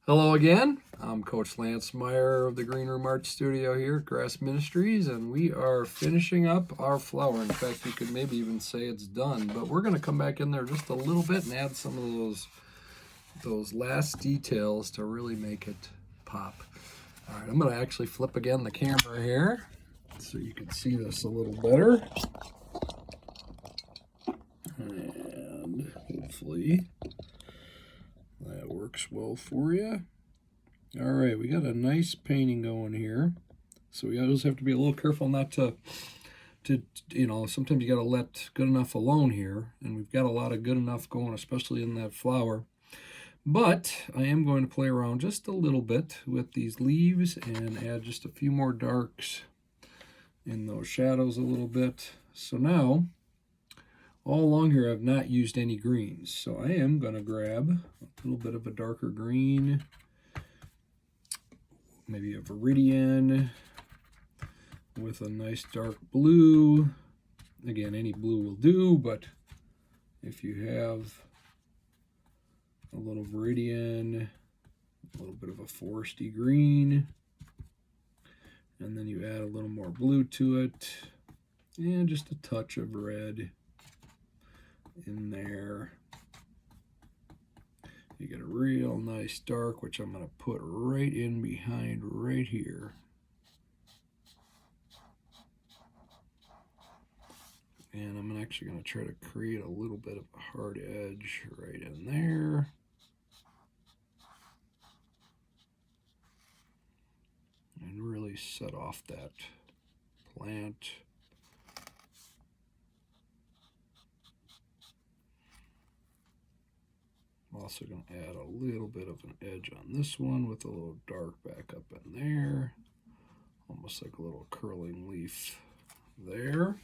Hello again. I'm Coach Lance Meyer of the Green Room Art Studio here at Grass Ministries, and we are finishing up our flower. In fact, you could maybe even say it's done, but we're going to come back in there just a little bit and add some of those last details to really make it pop. All right, I'm going to actually flip again the camera here so you can see this a little better. And hopefully that works well for you. All right, we got a nice painting going here. So we always have to be a little careful not to sometimes you got to let good enough alone here. And we've got a lot of good enough going, especially in that flower. But I am going to play around just a little bit with these leaves and add just a few more darks in those shadows a little bit. So now, all along here, I've not used any greens. So I am going to grab a little bit of a darker green, maybe a viridian with a nice dark blue. Again, any blue will do, but if you have a little viridian, a little bit of a foresty green, and then you add a little more blue to it, and just a touch of red in there. You get a real nice dark, which I'm going to put right in behind right here. And I'm actually going to try to create a little bit of a hard edge right in there. And really set off that plant. I'm also going to add a little bit of an edge on this one with a little dark back up in there. Almost like a little curling leaf there.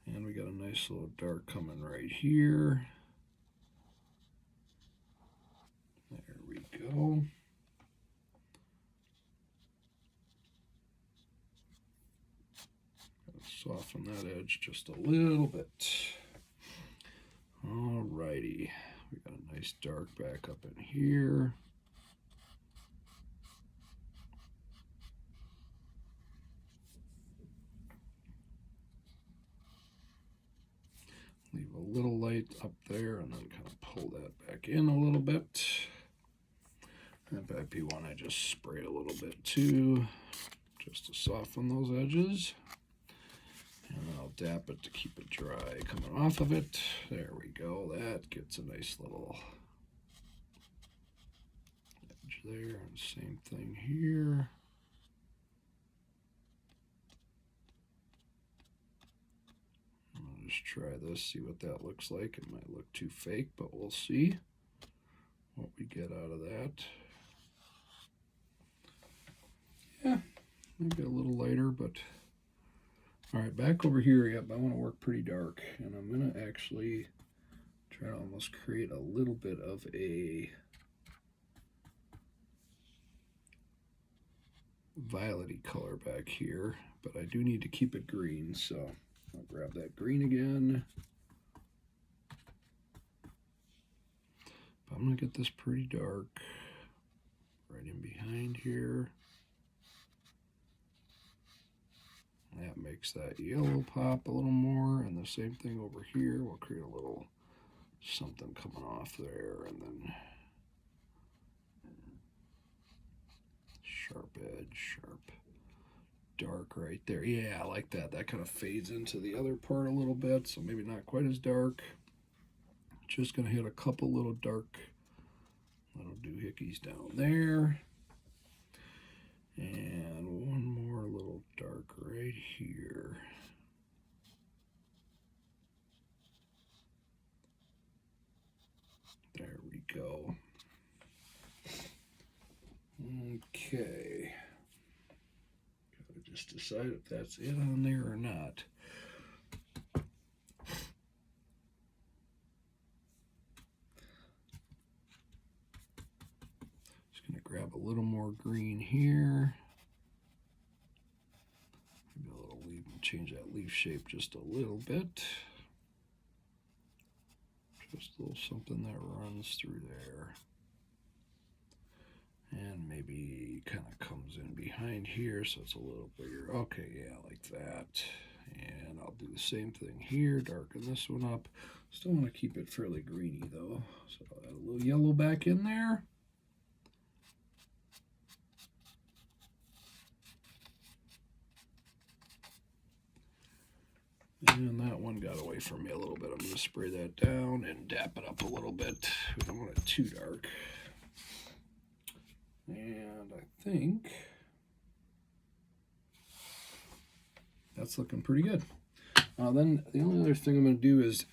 And we got a nice little dark coming right here. There we go. Soften that edge just a little bit. Alrighty, we got a nice dark back up in here. Leave a little light up there and then kind of pull that back in a little bit. And if you want to just spray a little bit too, just to soften those edges. And I'll dap it to keep it dry coming off of it. There we go. That gets a nice little edge there. And same thing here. I'll just try this, see what that looks like. It might look too fake, but we'll see what we get out of that. Yeah, maybe a little lighter, but all right, back over here, yep, I want to work pretty dark, and I'm going to actually try to almost create a little bit of a violet-y color back here, but I do need to keep it green, so I'll grab that green again. But I'm going to get this pretty dark right in behind here. That makes that yellow pop a little more, and the same thing over here. We'll create a little something coming off there, and then sharp edge, sharp dark right there. Yeah, I like that. That kind of fades into the other part a little bit, so maybe not quite as dark. Just going to hit a couple little dark little doohickeys down there. And one more little dark right here. There we go. Okay. Gotta just decide if that's it on there or not. Just gonna grab a little more green here. Maybe a little leaf, change that leaf shape just a little bit. Just a little something that runs through there. maybe kind of comes in behind here, so it's a little bigger. Okay, yeah, like that. And I'll do the same thing here, darken this one up. Still want to keep it fairly greeny though, so I'll add a little yellow back in there. And that one got away from me a little bit. I'm going to spray that down and dap it up a little bit. We don't want it too dark. And I think that's looking pretty good. Then the only other thing I'm going to do is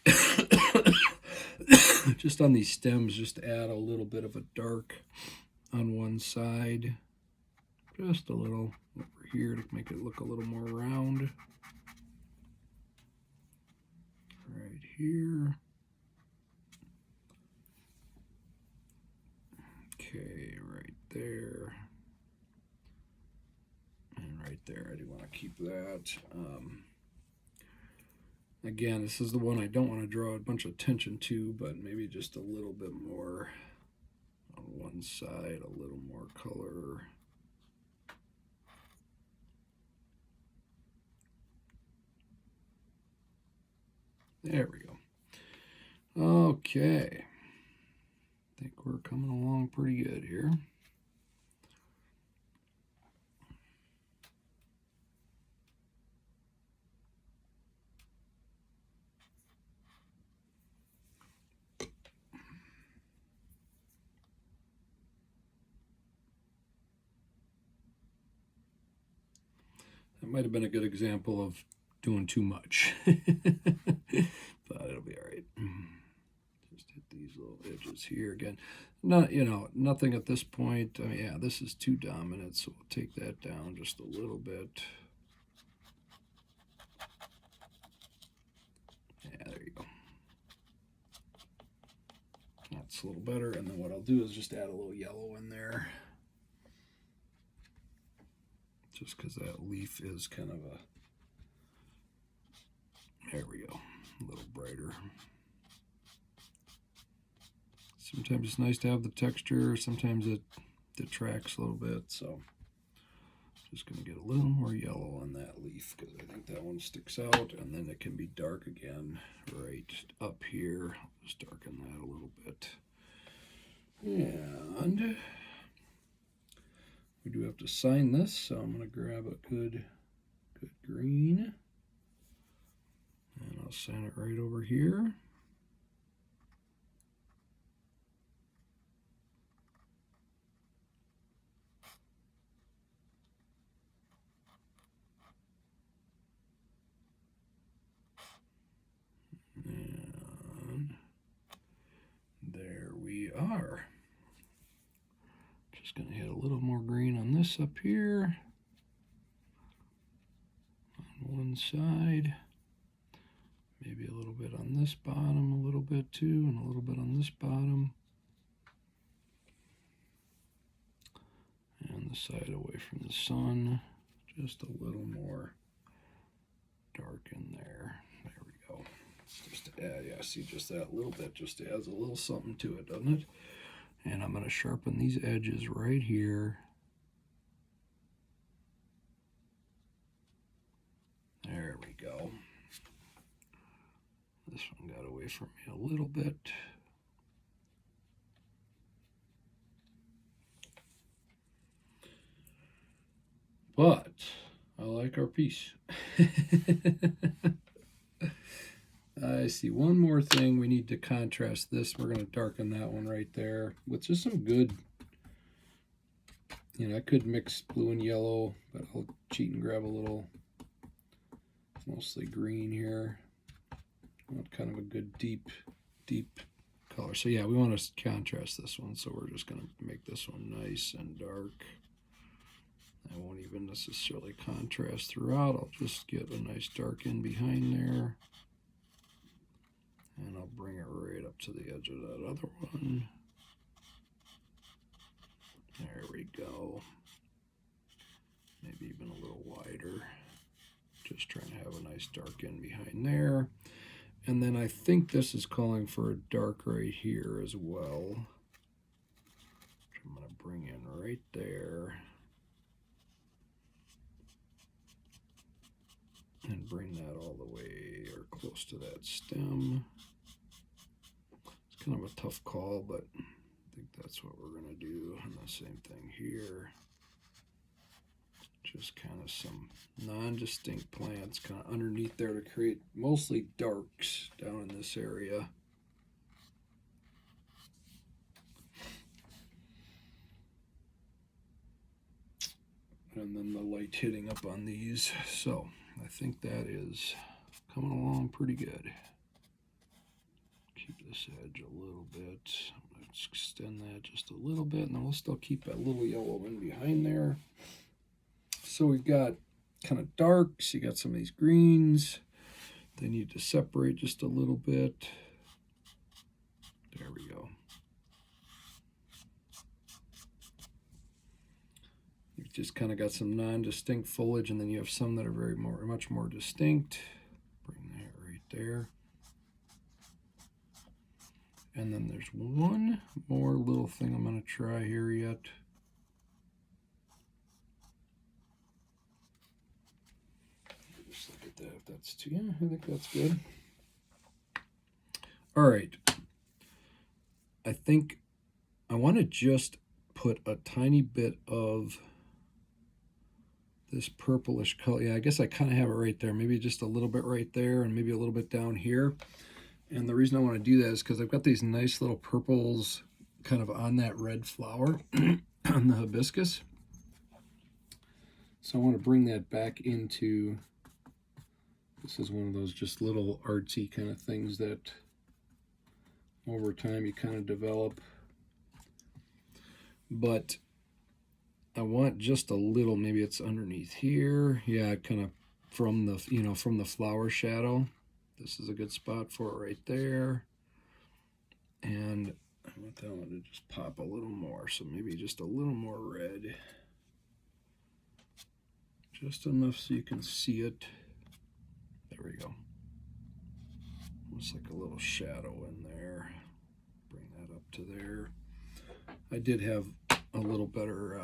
just on these stems, just add a little bit of a dark on one side. Just a little over here to make it look a little more round. Right here. Okay, right there. And right there, I do want to keep that. Again, this is the one I don't want to draw a bunch of attention to, but maybe just a little bit more on one side, a little more color. There we go. Okay. I think we're coming along pretty good here. That might have been a good example of doing too much. But it'll be all right. Just hit these little edges here again. Not, nothing at this point. I mean, yeah, this is too dominant, so we'll take that down just a little bit. Yeah, there you go. That's a little better. And then what I'll do is just add a little yellow in there. Just because that leaf is kind of a, there we go, a little brighter. Sometimes it's nice to have the texture, sometimes it detracts a little bit, so just going to get a little more yellow on that leaf because I think that one sticks out, and then it can be dark again right up here. I'll just darken that a little bit. And we do have to sign this, so I'm going to grab a good green, and I'll sign it right over here. And there we are. Just going to hit a little more green on this up here. On one side. Maybe a little bit on this bottom, a little bit too, and a little bit on this bottom. And the side away from the sun. Just a little more dark in there. There we go. Just to add, yeah, see, just that little bit just adds a little something to it, doesn't it? And I'm going to sharpen these edges right here. There we go. This one got away from me a little bit. But I like our piece. I see one more thing. We need to contrast this. We're going to darken that one right there with just some good, I could mix blue and yellow, but I'll cheat and grab a little, mostly green here. I want kind of a good deep color. So yeah, we want to contrast this one. So we're just going to make this one nice and dark. I won't even necessarily contrast throughout. I'll just get a nice dark in behind there. And I'll bring it right up to the edge of that other one. There we go. Maybe even a little wider. Just trying to have a nice dark in behind there. And then I think this is calling for a dark right here as well. Which I'm going to bring in right there. close to that stem. It's kind of a tough call, but I think that's what we're going to do. And the same thing here. Just kind of some non-distinct plants kind of underneath there to create mostly darks down in this area. And then the light hitting up on these. So I think that is coming along pretty good. Keep this edge a little bit. I'm going to extend that just a little bit, and then we'll still keep that little yellow in behind there. So we've got kind of darks, you got some of these greens. They need to separate just a little bit. There we go. You've just kind of got some non-distinct foliage, and then you have some that are much more distinct. Bring that right there. And then there's one more little thing I'm going to try here yet. Just look at that. If that's too, yeah, I think that's good. All right. I think I want to just put a tiny bit of this purplish color. Yeah, I guess I kind of have it right there. Maybe just a little bit right there and maybe a little bit down here. And the reason I want to do that is because I've got these nice little purples kind of on that red flower on the hibiscus. So I want to bring that back into, this is one of those just little artsy kind of things that over time you kind of develop. But I want just a little, maybe it's underneath here. Yeah, kind of from the, from the flower shadow. This is a good spot for it right there. And I want that one to just pop a little more. So maybe just a little more red. Just enough so you can see it. There we go. Almost like a little shadow in there. Bring that up to there. I did have a little better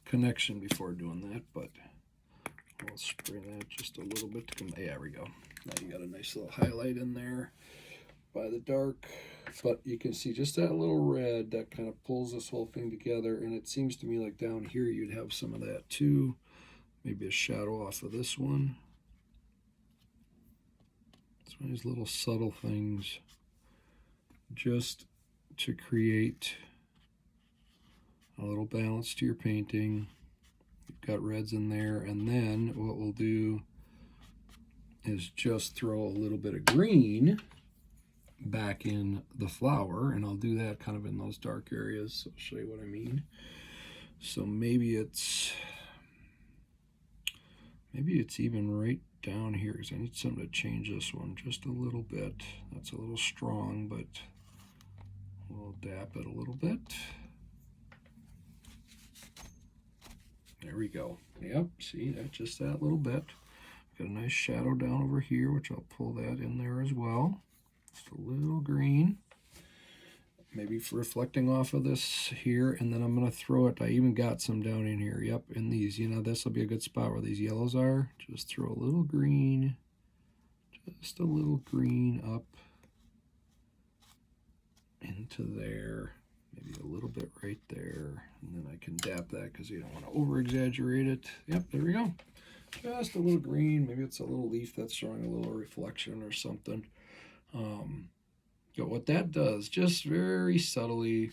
connection before doing that, but I'll spray that just a little bit to come. Yeah, there we go. Now you got a nice little highlight in there by the dark, but you can see just that little red that kind of pulls this whole thing together. And it seems to me like down here you'd have some of that too. Maybe a shadow off of this one. It's one of these little subtle things just to create a little balance to your painting. You've got reds in there, and then what we'll do is just throw a little bit of green back in the flower, and I'll do that kind of in those dark areas. So I'll show you what I mean. So maybe it's even right down here, because I need something to change this one just a little bit. That's a little strong, but we'll dap it a little bit. There we go. Yep, see, that's just that little bit. Got a nice shadow down over here, which I'll pull that in there as well. Just a little green. Maybe reflecting off of this here, and then I'm going to throw it. I even got some down in here. Yep, in these. This will be a good spot where these yellows are. Just throw a little green. Just a little green up into there. Maybe a little bit right there. And then I can dap that because you don't want to over-exaggerate it. Yep, there we go. Just a little green. Maybe it's a little leaf that's showing a little reflection or something. But what that does, just very subtly,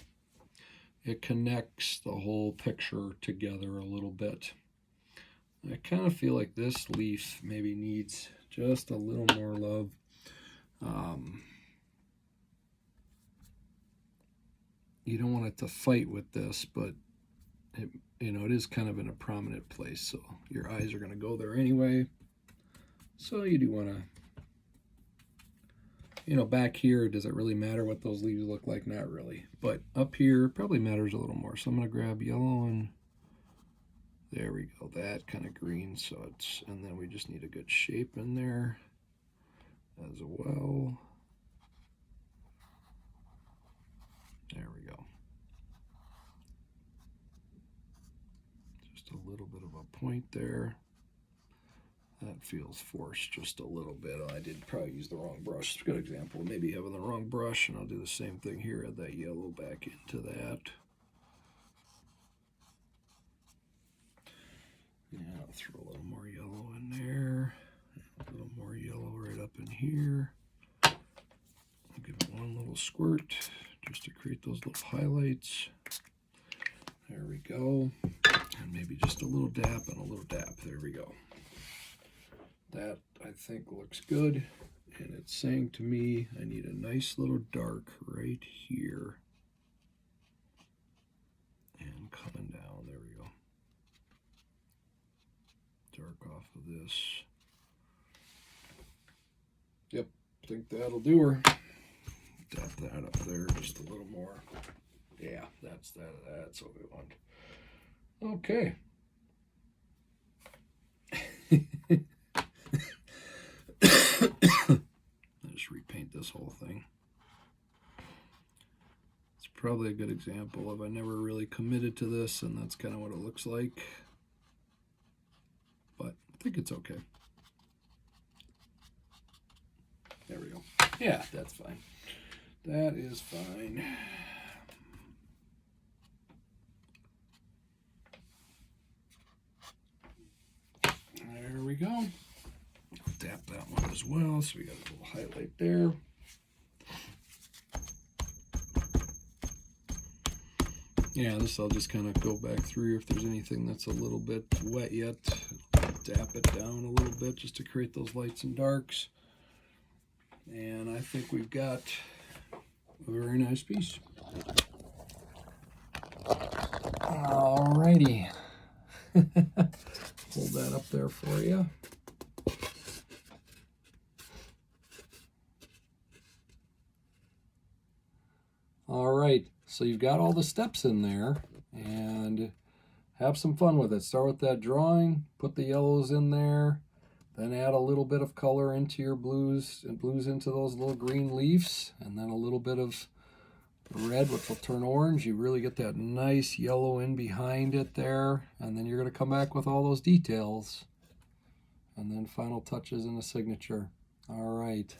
it connects the whole picture together a little bit. I kind of feel like this leaf maybe needs just a little more love. You don't want it to fight with this, but it is kind of in a prominent place, so your eyes are going to go there anyway. So you do want to, back here, does it really matter what those leaves look like? Not really. But up here, probably matters a little more. So I'm going to grab yellow, and there we go. That kind of green. So and then we just need a good shape in there as well. There we go. Just a little bit of a point there. That feels forced just a little bit. I did probably use the wrong brush. It's a good example of maybe having the wrong brush, and I'll do the same thing here. Add that yellow back into that. Yeah, I'll throw a little more yellow in there. A little more yellow right up in here. I'll give it one little squirt just to create those little highlights. There we go. And maybe just a little dap and a little dap. There we go. That, I think, looks good. And it's saying to me I need a nice little dark right here. And coming down. There we go. Dark off of this. Yep, I think that'll do her. Dap that up there just a little more. Yeah, that's what we want. Okay. I'll just repaint this whole thing. It's probably a good example of I never really committed to this, and that's kind of what it looks like. But I think it's okay. There we go. Yeah, that's fine. That is fine. There we go. Dap that one as well, so we got a little highlight there. Yeah, this I'll just kind of go back through if there's anything that's a little bit wet yet. Dap it down a little bit just to create those lights and darks. And I think we've got a very nice piece. Alrighty. Hold that up there for you. All right, so you've got all the steps in there, and have some fun with it. Start with that drawing, put the yellows in there, then add a little bit of color into your blues, and blues into those little green leaves, and then a little bit of red, which will turn orange. You really get that nice yellow in behind it there, and then you're going to come back with all those details, and then final touches and a signature. All right.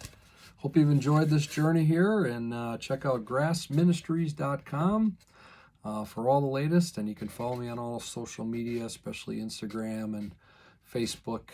Hope you've enjoyed this journey here, and check out grassministries.com for all the latest, and you can follow me on all social media, especially Instagram and Facebook.